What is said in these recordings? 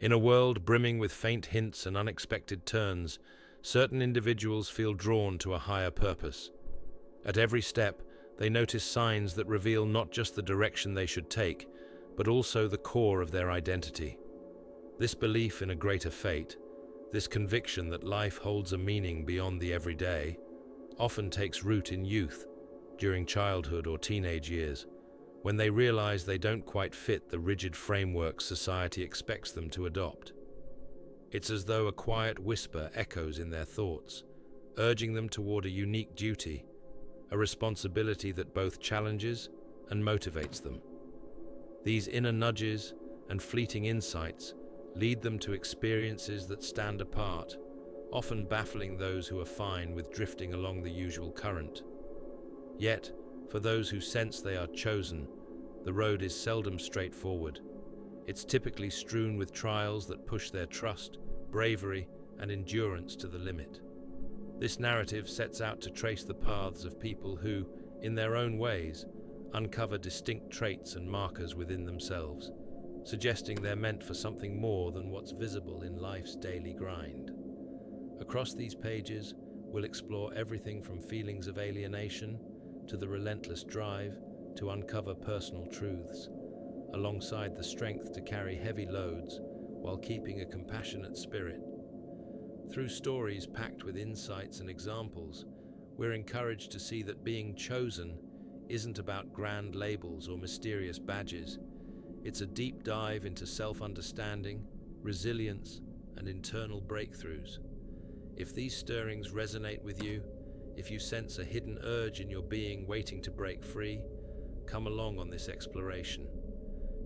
In a world brimming with faint hints and unexpected turns, certain individuals feel drawn to a higher purpose. At every step, they notice signs that reveal not just the direction they should take, but also the core of their identity. This belief in a greater fate, this conviction that life holds a meaning beyond the everyday, often takes root in youth, during childhood or teenage years, when they realize they don't quite fit the rigid framework society expects them to adopt. It's as though a quiet whisper echoes in their thoughts, urging them toward a unique duty, a responsibility that both challenges and motivates them. These inner nudges and fleeting insights lead them to experiences that stand apart, often baffling those who are fine with drifting along the usual current. Yet, for those who sense they are chosen, the road is seldom straightforward. It's typically strewn with trials that push their trust, bravery, and endurance to the limit. This narrative sets out to trace the paths of people who, in their own ways, uncover distinct traits and markers within themselves, suggesting they're meant for something more than what's visible in life's daily grind. Across these pages, we'll explore everything from feelings of alienation to the relentless drive to uncover personal truths, alongside the strength to carry heavy loads while keeping a compassionate spirit. Through stories packed with insights and examples, we're encouraged to see that being chosen isn't about grand labels or mysterious badges. It's a deep dive into self-understanding, resilience, and internal breakthroughs. If these stirrings resonate with you, if you sense a hidden urge in your being waiting to break free, come along on this exploration.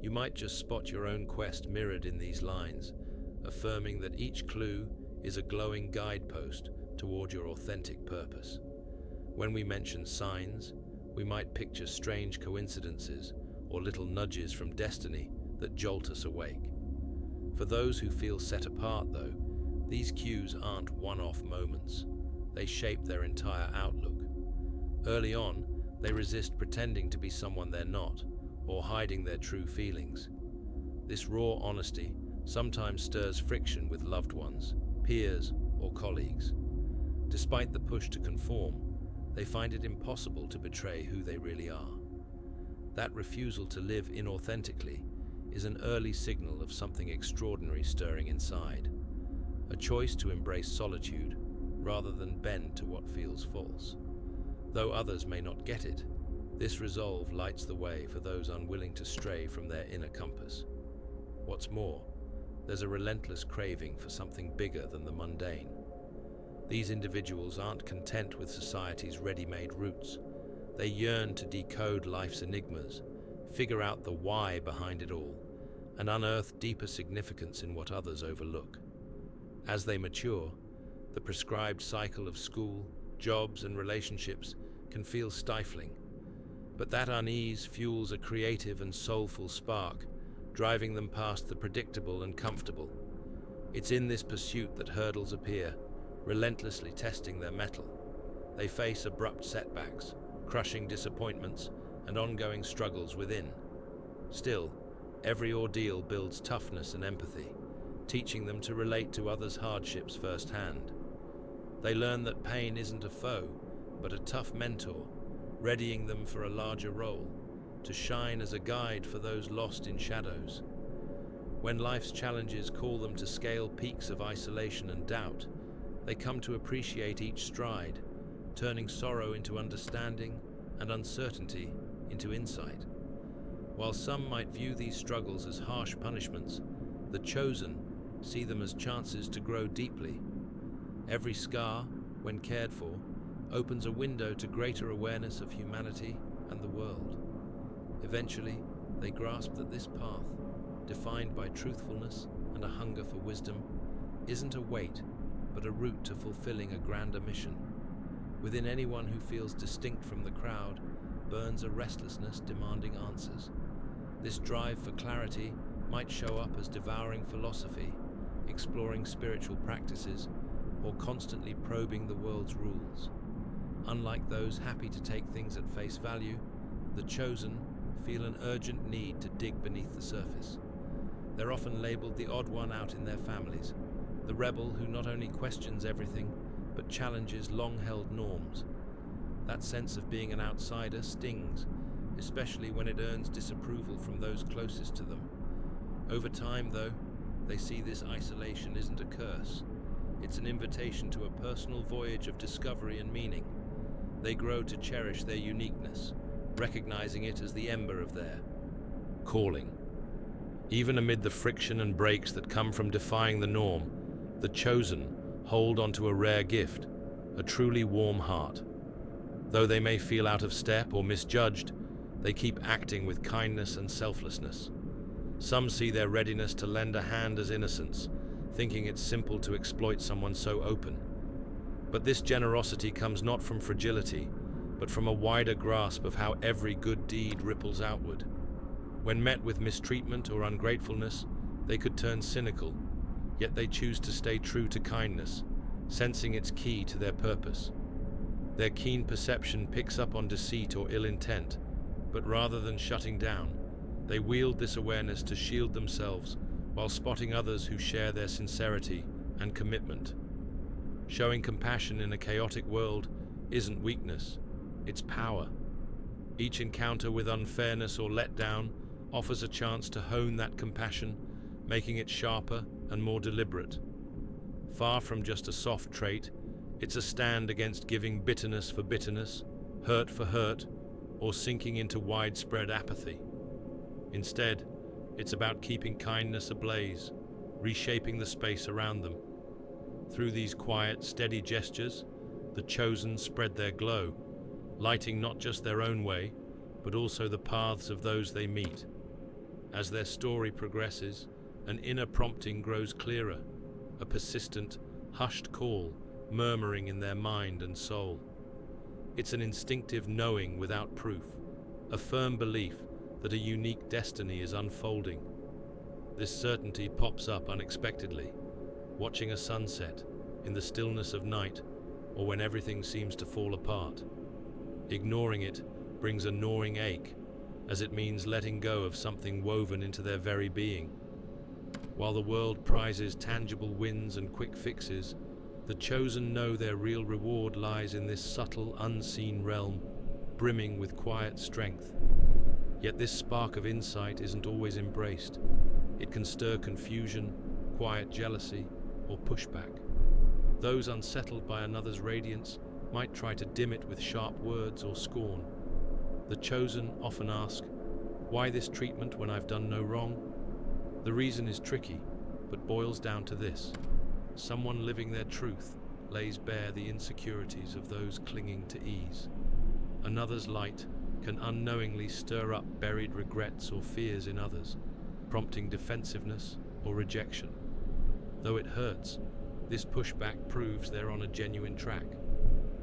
You might just spot your own quest mirrored in these lines, affirming that each clue is a glowing guidepost toward your authentic purpose. When we mention signs, we might picture strange coincidences or little nudges from destiny that jolt us awake. For those who feel set apart, though, these cues aren't one-off moments. They shape their entire outlook. Early on, they resist pretending to be someone they're not, or hiding their true feelings. This raw honesty sometimes stirs friction with loved ones, peers, or colleagues. Despite the push to conform, they find it impossible to betray who they really are. That refusal to live inauthentically is an early signal of something extraordinary stirring inside, a choice to embrace solitude rather than bend to what feels false. Though others may not get it, this resolve lights the way for those unwilling to stray from their inner compass. What's more, there's a relentless craving for something bigger than the mundane. These individuals aren't content with society's ready-made routes. They yearn to decode life's enigmas, figure out the why behind it all, and unearth deeper significance in what others overlook. As they mature, the prescribed cycle of school, jobs, and relationships can feel stifling. But that unease fuels a creative and soulful spark, driving them past the predictable and comfortable. It's in this pursuit that hurdles appear, relentlessly testing their mettle. They face abrupt setbacks, crushing disappointments, and ongoing struggles within. Still, every ordeal builds toughness and empathy, teaching them to relate to others' hardships firsthand. They learn that pain isn't a foe, but a tough mentor, readying them for a larger role, to shine as a guide for those lost in shadows. When life's challenges call them to scale peaks of isolation and doubt, they come to appreciate each stride, turning sorrow into understanding and uncertainty into insight. While some might view these struggles as harsh punishments, the chosen see them as chances to grow deeply. Every scar, when cared for, opens a window to greater awareness of humanity and the world. Eventually, they grasp that this path, defined by truthfulness and a hunger for wisdom, isn't a weight, but a route to fulfilling a grander mission. Within anyone who feels distinct from the crowd burns a restlessness demanding answers. This drive for clarity might show up as devouring philosophy, exploring spiritual practices, or constantly probing the world's rules. Unlike those happy to take things at face value, the chosen feel an urgent need to dig beneath the surface. They're often labeled the odd one out in their families, the rebel who not only questions everything, but challenges long-held norms. That sense of being an outsider stings, especially when it earns disapproval from those closest to them. Over time, though, they see this isolation isn't a curse. It's an invitation to a personal voyage of discovery and meaning. They grow to cherish their uniqueness, recognizing it as the ember of their calling. Even amid the friction and breaks that come from defying the norm, the chosen hold onto a rare gift, a truly warm heart. Though they may feel out of step or misjudged, they keep acting with kindness and selflessness. Some see their readiness to lend a hand as innocence, thinking it's simple to exploit someone so open. But this generosity comes not from fragility, but from a wider grasp of how every good deed ripples outward. When met with mistreatment or ungratefulness, they could turn cynical, yet they choose to stay true to kindness, sensing its key to their purpose. Their keen perception picks up on deceit or ill intent, but rather than shutting down, they wield this awareness to shield themselves while spotting others who share their sincerity and commitment. Showing compassion in a chaotic world isn't weakness, it's power. Each encounter with unfairness or letdown offers a chance to hone that compassion, making it sharper and more deliberate. Far from just a soft trait, it's a stand against giving bitterness for bitterness, hurt for hurt, or sinking into widespread apathy. Instead, it's about keeping kindness ablaze, reshaping the space around them. Through these quiet, steady gestures, the chosen spread their glow, lighting not just their own way, but also the paths of those they meet. As their story progresses, an inner prompting grows clearer, a persistent, hushed call murmuring in their mind and soul. It's an instinctive knowing without proof, a firm belief that a unique destiny is unfolding. This certainty pops up unexpectedly, watching a sunset, in the stillness of night, or when everything seems to fall apart. Ignoring it brings a gnawing ache, as it means letting go of something woven into their very being. While the world prizes tangible wins and quick fixes, the chosen know their real reward lies in this subtle, unseen realm, brimming with quiet strength. Yet this spark of insight isn't always embraced. It can stir confusion, quiet jealousy, or pushback. Those unsettled by another's radiance might try to dim it with sharp words or scorn. The chosen often ask, "Why this treatment when I've done no wrong?" The reason is tricky, but boils down to this: someone living their truth lays bare the insecurities of those clinging to ease. Another's light can unknowingly stir up buried regrets or fears in others, prompting defensiveness or rejection. Though it hurts, this pushback proves they're on a genuine track.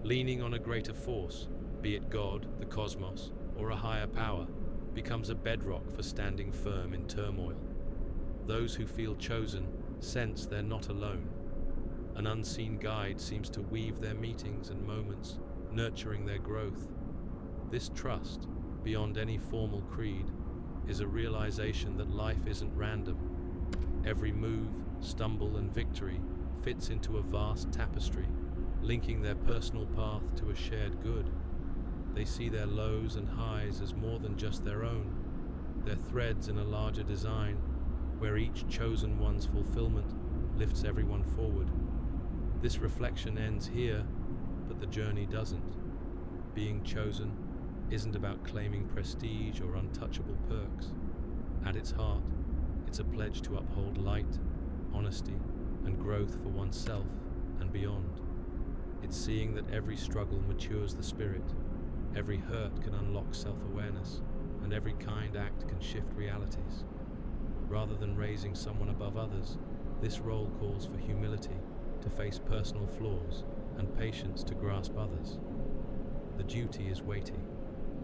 Leaning on a greater force, be it God, the cosmos, or a higher power, becomes a bedrock for standing firm in turmoil. Those who feel chosen sense they're not alone. An unseen guide seems to weave their meetings and moments, nurturing their growth. This trust, beyond any formal creed, is a realization that life isn't random. Every move, stumble, and victory fits into a vast tapestry, linking their personal path to a shared good. They see their lows and highs as more than just their own. They're threads in a larger design, where each chosen one's fulfillment lifts everyone forward. This reflection ends here, but the journey doesn't. Being chosen isn't about claiming prestige or untouchable perks. At its heart, it's a pledge to uphold light, honesty, and growth for oneself and beyond. It's seeing that every struggle matures the spirit, every hurt can unlock self-awareness, and every kind act can shift realities. Rather than raising someone above others, this role calls for humility to face personal flaws and patience to grasp others. The duty is weighty.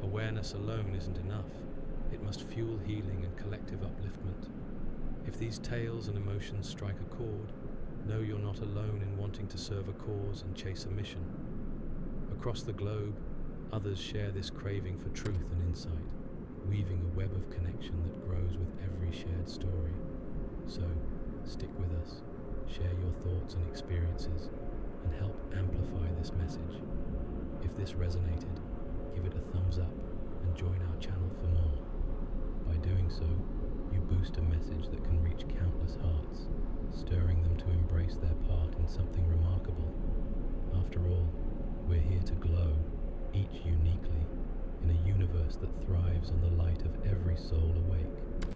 Awareness alone isn't enough. It must fuel healing and collective upliftment. If these tales and emotions strike a chord, know you're not alone in wanting to serve a cause and chase a mission. Across the globe, others share this craving for truth and insight, weaving a web of connection that grows with every shared story. So, stick with us, share your thoughts and experiences, and help amplify this message. If this resonated, give it a thumbs up and join our channel for more. By doing so, you boost a message that can reach countless hearts, stirring them to embrace their part in something remarkable. After all, we're here to glow, each uniquely, in a universe that thrives on the light of every soul awake.